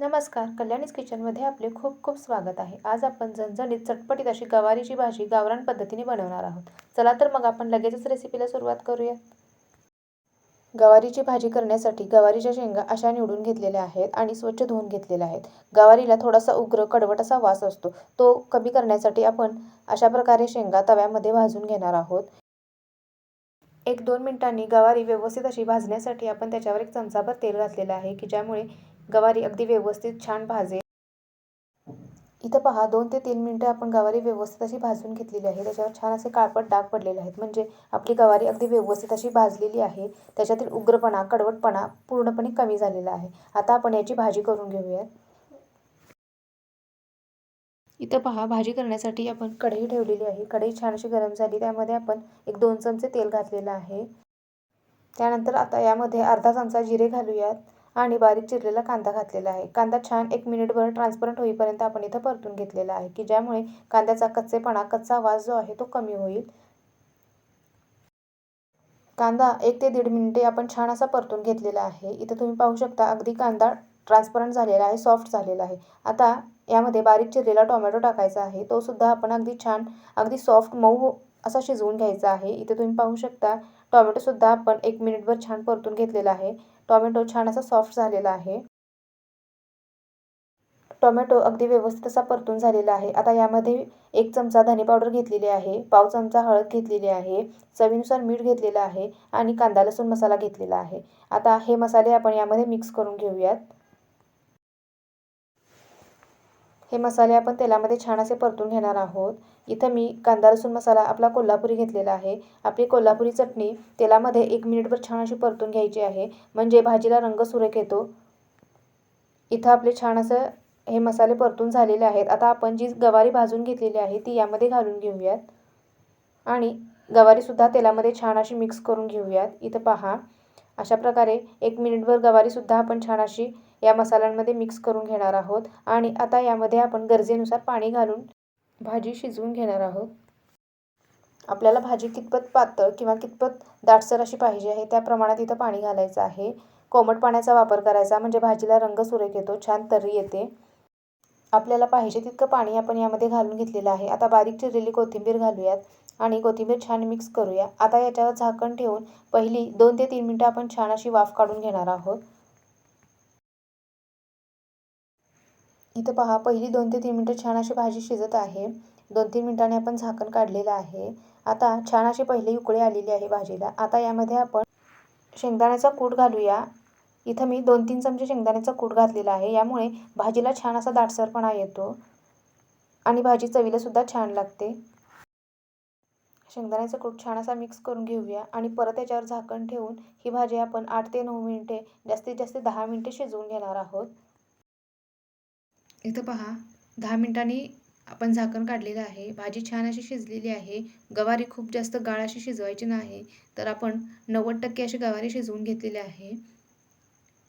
नमस्कार, कल्याणीज किचनमध्ये आपले खूप खूप स्वागत आहे. आज आपण झणझणीत चटपटीत अशी गवारीची भाजी गावरान पद्धतीने बनवणार आहोत. चला तर मग आपण लगेचच रेसिपीला सुरुवात करूया. गवारीची भाजी करण्यासाठी गवारीच्या शेंगा अशा निवडून घेतलेल्या आहेत आणि स्वच्छ धुवून घेतलेल्या आहेत. गवारीला थोडासा उग्र कडवट असा वास असतो. तो कमी करण्यासाठी आपण अशा प्रकारे शेंगा तव्यामध्ये भाजून घेणार आहोत. 1-2 मिनिटांनी गवारी व्यवस्थित अशी भाजण्यासाठी आपण त्याच्यावर 1 चमचाभर तेल घातलेलं आहे, की ज्यामुळे गवारी अगदी व्यवस्थित छान भाजेल. इथं पहा 2 ते 3 मिनिटं आपण गवारी व्यवस्थित अशी भाजून घेतलेली आहे. त्याच्यावर छान असे काळपट डाग पडलेले आहेत. म्हणजे आपली गवारी अगदी व्यवस्थित अशी भाजलेली आहे. त्याच्यातील उग्रपणा, कडवटपणा पूर्णपणे कमी झालेला आहे. आता आपण याची भाजी करून घेऊयात. इथं पहा भाजी करण्यासाठी आपण कढई ठेवलेली आहे. कढई छान अशी गरम झाली. त्यामध्ये आपण 1-2 चमचे तेल घातलेलं आहे. त्यानंतर आता यामध्ये अर्धा चमचा जिरे घालूयात आणि बारीक चिरलेला कांदा घातलेला आहे. कांदा छान 1 मिनिटभर ट्रान्सपरंट होईपर्यंत आपण इथं परतून घेतलेला आहे, की ज्यामुळे कांद्याचा कच्चेपणा, कच्चा वास जो आहे तो कमी होईल. कांदा 1 ते 1.5 मिनिटे आपण छान असा परतून घेतलेला आहे. इथं तुम्ही पाहू शकता अगदी कांदा ट्रान्सपरंट झालेला आहे, सॉफ्ट झालेला आहे. आता यामध्ये बारीक चिरलेला टोमॅटो टाकायचा आहे. तो सुद्धा आपण अगदी छान, अगदी सॉफ्ट मऊ असा शिजवून घ्यायचा आहे. इथे तुम्ही पाहू शकता टोमॅटोसुद्धा आपण 1 मिनिटभर छान परतून घेतलेला आहे. टोमॅटो छान असा सॉफ्ट झालेला आहे. टोमॅटो अगदी व्यवस्थित असा परतून झालेला आहे. आता यामध्ये 1 चमचा धने पावडर घेतलेली आहे, पाव चमचा हळद घेतलेली आहे, चवीनुसार मीठ घेतलेलं आहे आणि कांदा लसूण मसाला घेतलेला आहे. आता हे मसाले आपण यामध्ये मिक्स करून घेऊयात. हे मसाले आपण तेलामध्ये छान असे परतून घेणार आहोत. इथं मी कांदा लसूण मसाला आपला कोल्हापुरी घेतलेला आहे. आपली कोल्हापुरी चटणी तेलामध्ये 1 मिनिटभर छान अशी परतून घ्यायची आहे, म्हणजे भाजीला रंग सुरेख येतो. इथं आपले छान असं हे मसाले परतून झालेले आहेत. आता आपण जी गवारी भाजून घेतलेली आहे ती यामध्ये घालून घेऊयात आणि गवारीसुद्धा तेलामध्ये छान अशी मिक्स करून घेऊयात. इथं पहा अशा प्रकारे 1 मिनिटभर गवारीसुद्धा आपण छान अशी या मसाल्यांमध्ये मिक्स करून घेणार आहोत आणि आता यामध्ये आपण गरजेनुसार पाणी घालून भाजी शिजवून घेणार आहोत. आपल्याला भाजी कितपत पातळ किंवा कितपत दाटसर अशी पाहिजे आहे त्या प्रमाणात इथं पाणी घालायचं आहे. कोमट पाण्याचा वापर करायचा, म्हणजे भाजीला रंग सुरेख येतो, छान तर्री येते. आपल्याला पाहिजे तितकं पाणी आपण यामध्ये घालून घेतलेलं आहे. आता बारीक चिरलेली कोथिंबीर घालूयात आणि कोथिंबीर छान मिक्स करूया. आता याच्यावर झाकण ठेवून पहिली 2 ते 3 मिनिटं आपण छान अशी वाफ काढून घेणार आहोत. इथं पहा पहिली 2 ते 3 मिनिटं छान अशी भाजी शिजत आहे. 2-3 मिनिटांनी आपण झाकण काढलेलं आहे. आता छान अशी पहिली उकळी आलेली आहे भाजीला. आता यामध्ये आपण शेंगदाण्याचा कूट घालूया. इथं मी 2-3 चमचे शेंगदाण्याचा कूट घातलेला आहे. यामुळे भाजीला छान असा दाटसरपणा येतो आणि भाजी चवीलासुद्धा छान लागते. शेंगदाण्याचा कूट छान असा मिक्स करून घेऊया आणि परत याच्यावर झाकण ठेवून ही भाजी आपण 8 ते 9 मिनिटे, जास्तीत जास्त 10 मिनिटे शिजवून घेणार आहोत. इथं पहा 10 मिनिटांनी आपण झाकण काढलेलं आहे. भाजी छान अशी शिजलेली आहे. गवारी खूप जास्त गाळ अशी शिजवायची नाही, तर आपण 90% अशी गवारी शिजवून घेतलेली आहे.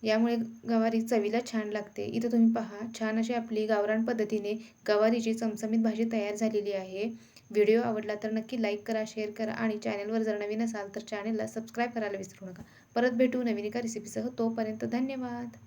यामुळे गवारी चवीला छान लागते. इथं तुम्ही पहा छान अशी आपली गावरान पद्धतीने गवारीची चमचमीत भाजी तयार झालेली आहे. व्हिडिओ आवडला तर नक्की लाईक करा, शेअर करा आणि चॅनलवर जर नवीन असाल तर चॅनलला सबस्क्राईब करायला विसरू नका. परत भेटू नवीन एका रेसिपीसह. तोपर्यंत धन्यवाद.